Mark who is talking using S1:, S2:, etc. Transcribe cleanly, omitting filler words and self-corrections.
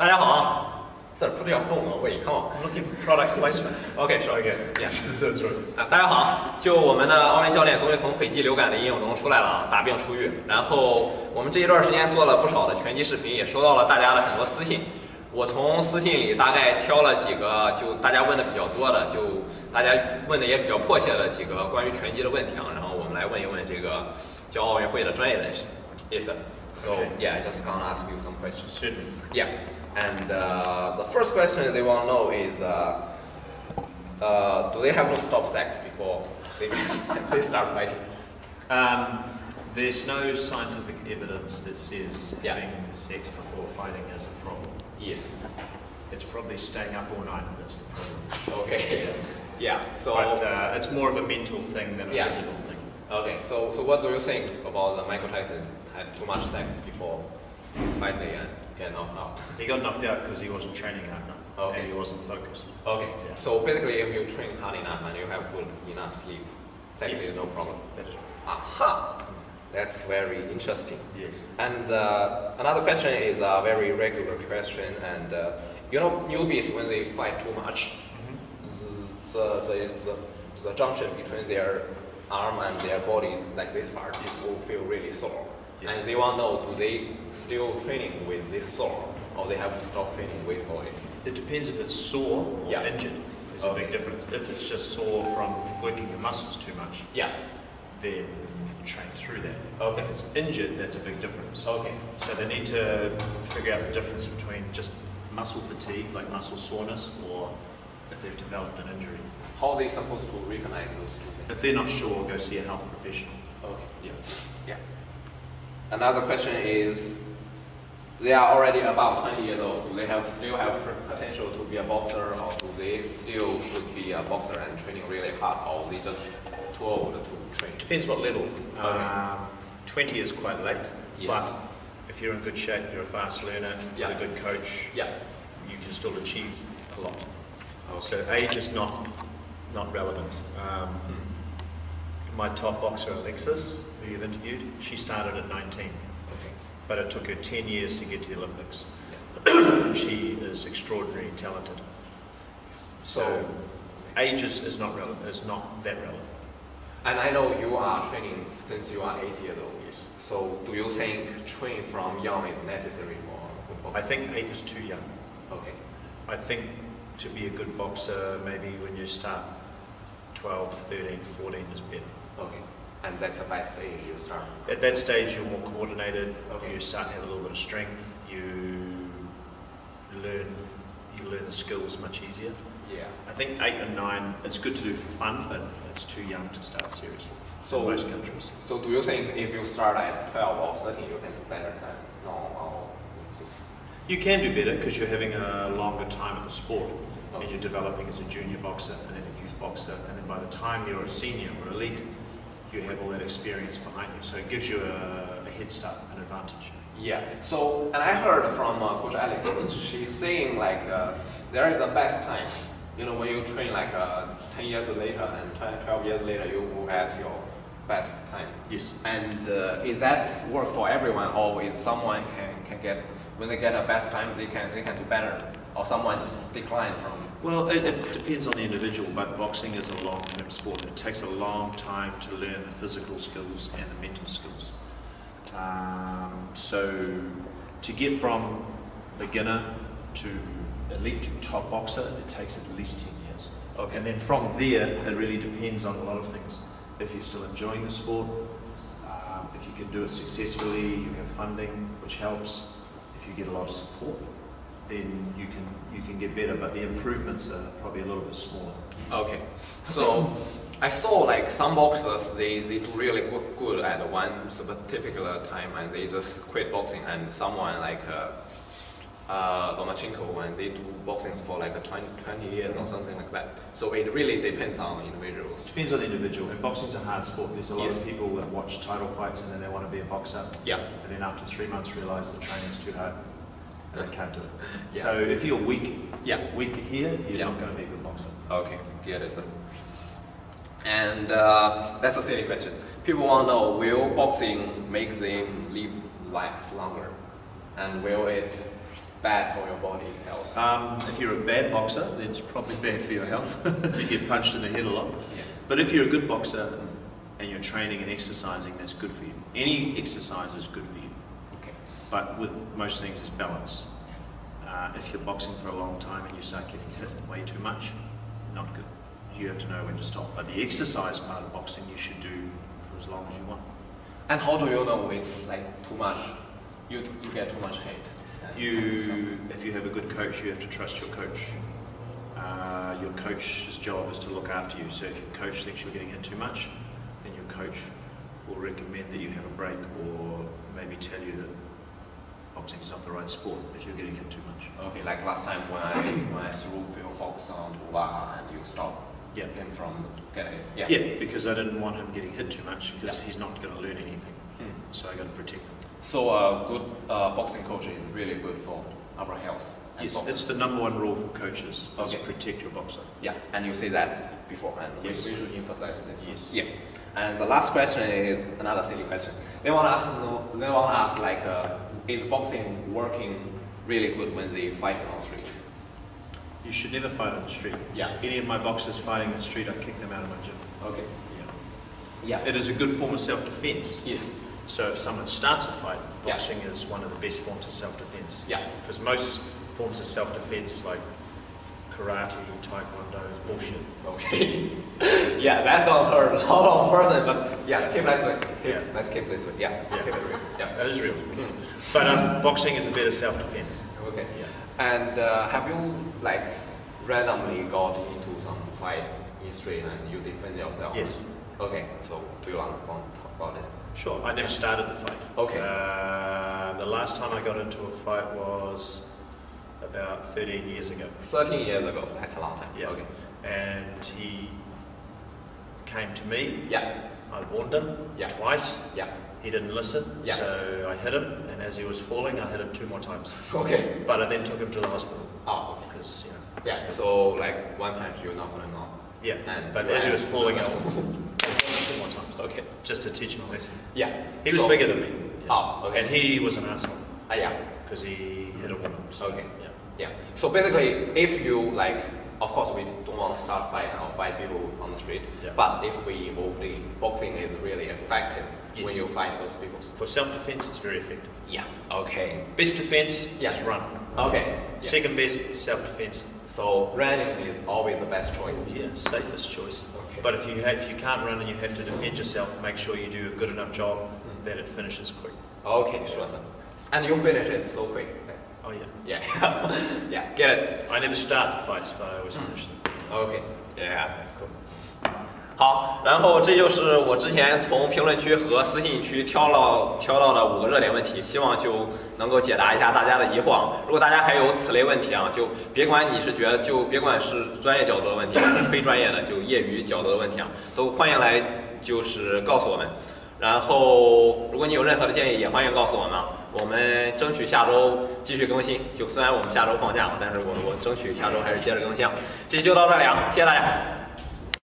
S1: 大家好 ，Sir, put your phone away. Come on.
S2: I'm looking for product placement.
S1: Okay, sure.
S2: Okay.
S1: Yeah.
S2: That's right.
S1: 大家好，就我们的奥运教练终于从斐济流感的阴影中出来了啊，大病初愈。然后我们这一段时间做了不少的拳击视频，也收到了大家的很多私信。我从私信里大概挑了几个，就大家问的比较多的，就大家问的也比较迫切的几个关于拳击的问题啊，然后我们来问一问这个教奥运会的专业人士。Yes, sir. So yeah, I just gonna ask you some questions.
S2: Certainly.
S1: Yeah, and the first question they want to know is, do they have to stop sex before they start fighting?
S2: There's no scientific evidence that says having sex before fighting is a problem.
S1: Yes.
S2: It's probably staying up all night that's the problem.
S1: Okay. Yeah. So.
S2: But it's more of a mental thing than a physical thing.
S1: Okay. So what do you think about Michael Tyson had too much sex before his fight day and get knocked out?
S2: He got knocked out because he wasn't training hard enough.
S1: Okay.
S2: And he wasn't focused.
S1: Okay.
S2: Yeah.
S1: So basically, if you train hard enough and you have good enough sleep, sex is no problem.
S2: That is right.
S1: Aha. That's very interesting.
S2: Yes.
S1: And another question is a very regular question, and you know, newbies when they fight too much, the junction between their arm and their body, like this part, will feel really sore.
S2: Yes.
S1: And they want to know, do they still training with this sore, or they have to stop training with it?
S2: It depends if it's sore or injured. There's a big difference. If it's just sore from working your muscles too much, then train through that.
S1: Okay.
S2: If it's injured, that's a big difference.
S1: Okay.
S2: So they need to figure out the difference between just muscle fatigue, like muscle soreness, or if they've developed an injury.
S1: How are they supposed to recognize those two things?
S2: If they're not sure, go see a health professional.
S1: Okay. Yeah. Another question is, they are already about 20 years old. Do they still have potential to be a boxer, or do they still should be a boxer and training really hard, or are they just too old to train?
S2: Depends what level.
S1: Okay.
S2: 20 is quite late, but if you're in good shape, you're a fast learner, you're a good coach, you can still achieve a lot. Okay. So age is not relevant. My top boxer, Alexis, who you've interviewed, she started at 19. But it took her 10 years to get to the Olympics. She is extraordinarily talented. So age is not relevant. It's not that relevant.
S1: And I know you are training since you are 8 years old. Yes. So do you think training from young is necessary for good boxing?
S2: I think 8 is too young.
S1: Okay.
S2: I think to be a good boxer, maybe when you start 12, 13, 14 is better.
S1: Okay. And that's the best stage you start?
S2: At that stage, you're more coordinated.
S1: Okay.
S2: You start to have a little bit of strength. You learn the skills much easier.
S1: Yeah.
S2: I think 8 and 9, it's good to do for fun, but it's too young to start seriously.
S1: So
S2: in most countries.
S1: So do you think if you start at 12 or 13, you can do better than no?
S2: You can do better because you're having a longer time at the sport, and you're developing as a junior boxer and then a youth boxer, and then by the time you're a senior or elite, you have all that experience behind you, so it gives you a head start, an advantage.
S1: Yeah. So, and I heard from Coach Alex, she's saying like there is a best time. You know, when you train like 10 years later and 12 years later, you will at your best time.
S2: Yes.
S1: And is that work for everyone, or is someone can get, when they get a best time, they can do better, or someone just decline from?
S2: Well, it depends on the individual, but boxing is a long-term sport. It takes a long time to learn the physical skills and the mental skills. So to get from beginner to elite to top boxer, it takes at least 10 years.
S1: Okay.
S2: And then from there, it really depends on a lot of things. If you're still enjoying the sport, if you can do it successfully, you have funding, which helps. If you get a lot of support, then you can get better, but the improvements are probably a little bit smaller.
S1: Okay, so I saw like some boxers, they do really good at one particular time and they just quit boxing, and someone like Lomachenko, and they do boxing for like 20 years or something like that. So it really depends on individuals.
S2: Depends on the individual, and boxing's a hard sport. There's a lot of people that watch title fights and then they want to be a boxer.
S1: Yeah.
S2: And then after 3 months realize the training's too hard. And they can't do it. So if you're weak here, you're not going to be a good boxer.
S1: Okay, get it. And that's a silly question. People want to know, will boxing make them live lives longer? And will it bad for your body health?
S2: If you're a bad boxer, then it's probably bad for your health if you get punched in the head a lot.
S1: Yeah.
S2: But if you're a good boxer and you're training and exercising, that's good for you. Any exercise is good for you.
S1: Okay.
S2: But with most things, it's balance. If you're boxing for a long time and you start getting hit way too much, not good. You have to know when to stop. But the exercise part of boxing, you should do for as long as you want.
S1: And how do you know it's like too much? You get too much hate.
S2: If you have a good coach, you have to trust your coach. Your coach's job is to look after you. So if your coach thinks you're getting hit too much, then your coach will recommend that you have a break, or maybe tell you that boxing is not the right sport if you're getting hit too much.
S1: Okay, like last time when I threw Phil Hawks on Waha and you stopped him from getting hit. Yeah.
S2: Yeah, because I didn't want him getting hit too much, because he's not going to learn anything. So I got to protect him.
S1: So a good boxing coach is really good for our health.
S2: Yes, it's the #1 rule for coaches. Is protect your boxer.
S1: Yeah, and you say that before, and
S2: yes.
S1: we should emphasize this.
S2: Yes.
S1: Yeah. And the last question is another silly question. They want to ask like, is boxing working really good when they fight on the street?
S2: You should never fight on the street.
S1: Yeah.
S2: Any of my boxers fighting in the street, I kick them out of my gym.
S1: Okay.
S2: Yeah. It is a good form of self-defense.
S1: Yes.
S2: So if someone starts a fight, boxing is one of the best forms of self-defense.
S1: Yeah.
S2: Because most forms of self-defense, like karate, taekwondo, is bullshit.
S1: Okay. Yeah, that don't hurt a lot of person, but yeah, keep this way. Let's keep this way. Yeah.
S2: That is real. But boxing is a better self-defense.
S1: Okay.
S2: Yeah.
S1: And have you like randomly got into some fight in street and you defend yourself?
S2: Yes.
S1: Okay. So do you want to talk about it?
S2: Sure. I never started the fight.
S1: Okay.
S2: The last time I got into a fight was about 13 years ago.
S1: 13 years ago. That's a long time.
S2: Yeah.
S1: Okay.
S2: And he came to me.
S1: Yeah.
S2: I warned him twice.
S1: Yeah.
S2: He didn't listen.
S1: Yeah.
S2: So I hit him, and as he was falling, I hit him 2 more times.
S1: Okay.
S2: But I then took him to the hospital.
S1: Oh, okay.
S2: Because,
S1: Yeah. So like one punch you're not gonna know.
S2: Yeah.
S1: And
S2: but as he was falling, I hit him 2 more times.
S1: Okay.
S2: Just to teach him a lesson.
S1: Yeah.
S2: He was bigger than me.
S1: Oh, okay.
S2: And he was an asshole.
S1: Yeah.
S2: Because he hit a woman. So,
S1: Okay. Yeah. So basically, if you like, of course, we don't want to start fight or fight people on the street.
S2: Yeah.
S1: But if we evolve, the boxing is really effective when you fight those people.
S2: For self-defense, it's very effective.
S1: Yeah. Okay.
S2: Best defense is run.
S1: Okay.
S2: Second best, self-defense.
S1: So running is always the best choice.
S2: Yeah, safest choice.
S1: Okay.
S2: But if you can't run and you have to defend yourself, make sure you do a good enough job that it finishes quick.
S1: Okay, sure. And you finish it so quick.
S2: Oh yeah.
S1: Yeah. Yeah. Get it.
S2: I never start the fights, but I always finish them.
S1: Okay. Yeah, that's cool. 好，然后这就是我之前从评论区和私信区挑到的5个热点问题，希望就能够解答一下大家的疑惑。如果大家还有此类问题啊，就别管是专业角度的问题，还是非专业的，就业余角度的问题啊，都欢迎来就是告诉我们。然后，如果你有任何的建议，也欢迎告诉我们。我们争取下周继续更新。就虽然我们下周放假嘛，但是我争取下周还是接着更新。这期就到这里啊，谢谢大家。